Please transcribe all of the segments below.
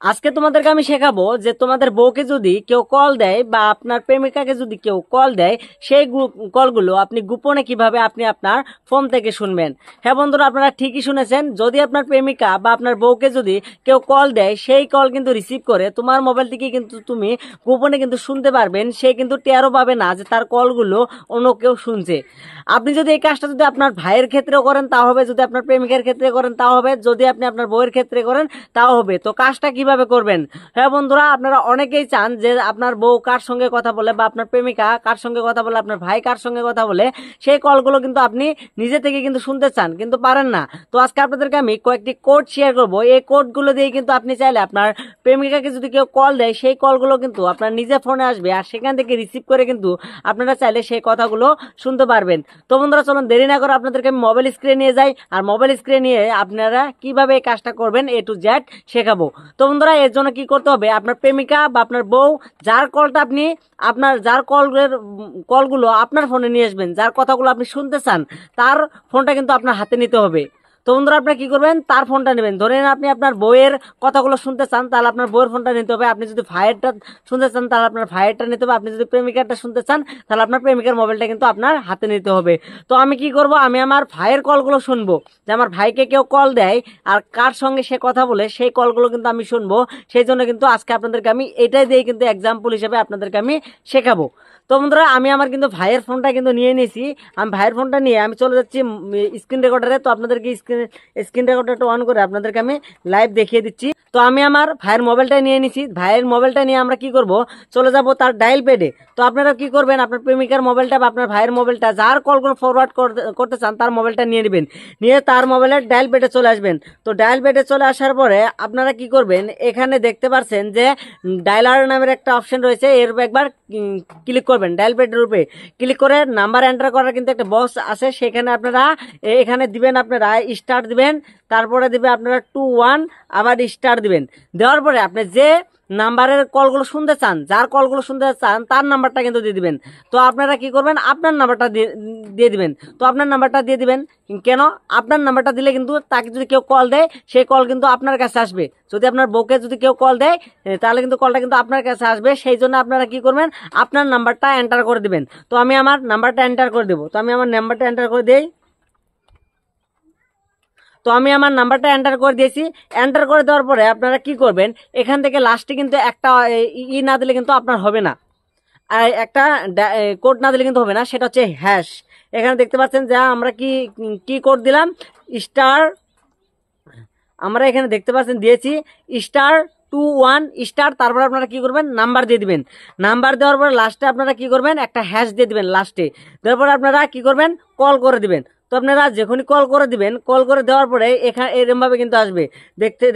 আজকে তোমাদেরকে আমি শেখাবো যে তোমাদের বউকে যদি কেউ কল দেয় বা আপনার প্রেমিকাকে যদি কেউ কল দেয় সেই কলগুলো আপনি গোপনে কিভাবে আপনি আপনার ফোন থেকে শুনবেন। হ্যাঁ বন্ধুরা, আপনারা ঠিকই শুনেছেন। যদি আপনার প্রেমিকা বা আপনার বউকে যদি কেউ কল দেয় সেই কল কিন্তু রিসিভ করে তোমার মোবাইল থেকে কিন্তু তুমি গোপনে কিন্তু শুনতে পারবেন। সে কিন্তু টেরও পাবে না যে তার কলগুলো অন্য কেউ শুনছে। আপনি যদি এই কাজটা যদি আপনার ভাইয়ের ক্ষেত্রেও করেন তা হবে, যদি আপনার প্রেমিকের ক্ষেত্রে করেন তাও হবে, যদি আপনি আপনার বউয়ের ক্ষেত্রে করেন তাও হবে। তো কাজটা কিভাবে করবেন? হ্যাঁ বন্ধুরা, আপনারা অনেকেই চান যে আপনার বউ কার সঙ্গে কথা বলে বা আপনার প্রেমিকা কার সঙ্গে কথা বলে, আপনার ভাই কার সঙ্গে কথা বলে, সেই কলগুলো কিন্তু আপনি নিজে থেকে কিন্তু শুনতে চান কিন্তু পারেন না। তো আজকে আপনাদেরকে আমি কয়েকটি কোড শেয়ার করবো। এই কোডগুলো দিয়ে কিন্তু আপনি চাইলে আপনার প্রেমিকাকে যদি কেউ কল দেয় সেই কলগুলো কিন্তু আপনার নিজের ফোনে আসবে আর সেখান থেকে রিসিভ করে কিন্তু আপনারা চাইলে সেই কথাগুলো শুনতে পারবেন। তো বন্ধুরা চলুন দেরি না করে আপনাদেরকে আমি মোবাইল স্ক্রিনে নিয়ে যাই আর মোবাইল স্ক্রিনে নিয়ে আপনারা কিভাবে এই কাজটা করবেন A to Z শেখাবো। তো বন্ধুরা এর জন্য কি করতে হবে, আপনার প্রেমিকা বা আপনার বউ যার কলটা আপনি যার কলগুলো আপনার ফোনে নিয়ে আসবেন, যার কথাগুলো আপনি শুনতে চান তার ফোনটা কিন্তু আপনার হাতে নিতে হবে। তো বন্ধুরা আপনারা কি করবেন, তার ফোনটা নেবেন। ধরেন আপনি আপনার বইয়ের কথাগুলো শুনতে চান তাহলে আপনার বইয়ের ফোনটা নিতে হবে। আপনি যদি ভাইয়েরটা শুনতে চান তাহলে আপনার ভাইয়েরটা নিতে হবে। আপনি যদি প্রেমিকারটা শুনতে চান তাহলে আপনার প্রেমিকার মোবাইলটা কিন্তু আপনার হাতে নিতে হবে। তো আমি কি করব, আমি আমার ভাইয়ের কলগুলো শুনবো, যে আমার ভাইকে কেউ কল দেয় আর কার সঙ্গে সে কথা বলে সেই কলগুলো কিন্তু আমি শুনবো। সেই জন্য কিন্তু আজকে আপনাদেরকে আমি এটাই দিয়ে কিন্তু এক্সাম্পল হিসেবে আপনাদেরকে আমি শেখাবো। তো বন্ধুরা আমি আমার কিন্তু ভাইয়ের ফোনটা কিন্তু নিয়ে নিয়েছি। আমি ভাইয়ের ফোনটা নিয়ে আমি চলে যাচ্ছি স্ক্রিন রেকর্ডারে। তো আপনাদেরকে স্ক্রিন রেকর্ডারটা অন করে আপনাদেরকে আমি লাইভ দেখিয়ে দিচ্ছি। তো আমি আমার ভাইয়ের মোবাইলটা নিয়ে নিছি। ভাইয়ের মোবাইলটা নিয়ে আমরা কি করব, চলে যাব তার ডায়াল প্যাডে। তো আপনারা কি করবেন, আপনার প্রেমিকার মোবাইলটা বা আপনার ভাইয়ের মোবাইলটা যার কলগুলো ফরওয়ার্ড করতে চান তার মোবাইলটা নিয়ে নেবেন, নিয়ে তার মোবাইলের ডায়াল প্যাডে চলে আসবেন। তো ডায়াল প্যাডে চলে আসার পরে আপনারা কি করবেন, এখানে দেখতে পাচ্ছেন যে ডায়ালার নামের একটা অপশন রয়েছে, এর একবার ক্লিক করবেন। ডায়াল প্যাডের উপরে ক্লিক করে নাম্বার এন্টার করার কিন্তু একটা বক্স আছে, সেখানে আপনারা এখানে দিবেন আপনারা স্টার দিবেন, তারপরে দিবে আপনারা 21 আবার স্টার দিবেন। দেওয়ার পরে আপনি যে নাম্বারের কলগুলো শুনতে চান, যার কলগুলো শুনতে চান তার নাম্বারটা কিন্তু দিয়ে দিবেন। তো আপনারা কি করবেন, আপনার নাম্বারটা দিয়ে দিবেন। তো আপনার নাম্বারটা দিয়ে দিবেন কেন, আপনার নাম্বারটা দিলে কিন্তু তাকে যদি কেউ কল দেয় সেই কল কিন্তু আপনার কাছে আসবে। যদি আপনার বউকে যদি কেউ কল দেয় তাহলে কিন্তু কলটা কিন্তু আপনার কাছে আসবে। সেই জন্য আপনারা কি করবেন, আপনার নাম্বারটা এন্টার করে দিবেন। তো আমি আমার নাম্বারটা এন্টার করে দেবো। তো আমি আমার নাম্বারটা এন্টার করে দিই। তো আমি আমার নাম্বারটা এন্টার করে দিয়েছি। এন্টার করে দেওয়ার পরে আপনারা কি করবেন, এখান থেকে লাস্টে কিন্তু একটা না দিলে কিন্তু আপনার হবে না, আর একটা কোড না দিলে কিন্তু হবে না, সেটা হচ্ছে হ্যাশ। এখানে দেখতে পাচ্ছেন যে আমরা কি কোড দিলাম, স্টার। আমরা এখানে দেখতে পাচ্ছেন দিয়েছি স্টার 21 স্টার, তারপর আপনারা কি করবেন, নাম্বার দিয়ে দিবেন। নাম্বার দেওয়ার পর লাস্টে আপনারা কি করবেন, একটা হ্যাশ দিয়ে দিবেন লাস্টে। দেওয়ার পর আপনারা কি করবেন, কল করে দিবেন। তো আপনারা যখনই কল করে দিবেন, কল করে দেওয়ার পরে এখানে এরকম ভাবে কিন্তু আসবে।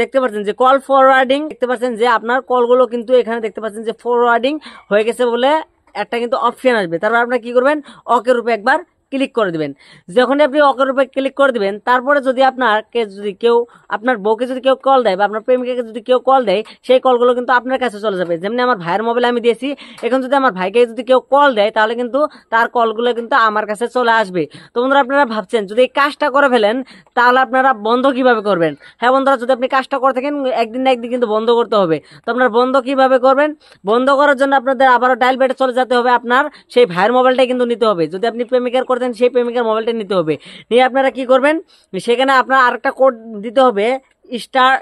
দেখতে পাচ্ছেন যে কল ফরওয়ার্ডিং, দেখতে পাচ্ছেন যে আপনার কলগুলো কিন্তু এখানে দেখতে পাচ্ছেন যে ফরওয়ার্ডিং হয়ে গেছে বলে একটা কিন্তু অপশন আসবে। তারপর আপনারা কি করবেন, ওকে রূপে একবার ক্লিক করে দিবেন। যখন আপনি ওকের উপরে ক্লিক করে দিবেন, তারপরে যদি কেউ আপনার বউকে যদি কেউ কল দেয় বা আপনার প্রেমিকাকে যদি কেউ কল দেয় সেই কলগুলো কিন্তু আপনার কাছে চলে যাবে। যেমনি আমার ভাইয়ের মোবাইলে আমি দিয়েছি, এখন যদি আমার ভাইকে যদি কেউ কল দেয় তাহলে কিন্তু তার কলগুলো কিন্তু আমার কাছে চলে আসবে। তো বন্ধুরা আপনারা ভাবছেন যদি এই কাজটা করে ফেলেন তাহলে আপনারা বন্ধ কিভাবে করবেন। হ্যাঁ বন্ধুরা, যদি আপনি কাজটা করে থাকেন একদিন না একদিন কিন্তু বন্ধ করতে হবে। তো আপনার বন্ধ কিভাবে করবেন, বন্ধ করার জন্য আপনাদের আবারও ডায়াল প্যাডে চলে যেতে হবে। আপনার সেই ভাইয়ের মোবাইলটাই কিন্তু নিতে হবে। যদি আপনি প্রেমিকার করতেন সেই প্রেমিকার মোবাইলটা নিতে হবে। নিয়ে আপনারা কি করবেন, সেখানে আপনার আরেকটা কোড দিতে হবে, স্টার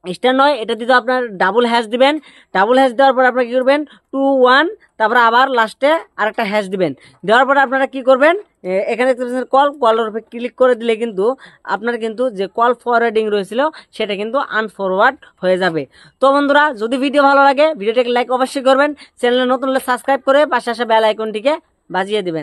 স্টার নয়, এটা দিতে আপনার ডাবল হ্যাশ দিবেন। ডাবল হ্যাশ দেওয়ার পর আপনারা কি করবেন, 21, তারপর আবার লাস্টে আরেকটা হ্যাশ দিবেন। দেওয়ার পরে আপনারা কি করবেন, এখানে কলের উপরে ক্লিক করে দিলে কিন্তু আপনার কিন্তু যে কল ফরওয়ার্ডিং রয়েছিল সেটা কিন্তু আনফরওয়ার্ড হয়ে যাবে। তো বন্ধুরা যদি ভিডিও ভালো লাগে ভিডিওটাকে লাইক অবশ্যই করবেন, চ্যানেলে নতুন হলে সাবস্ক্রাইব করে পাশে আসা বেল আইকনটিকে বাজিয়ে দিবেন।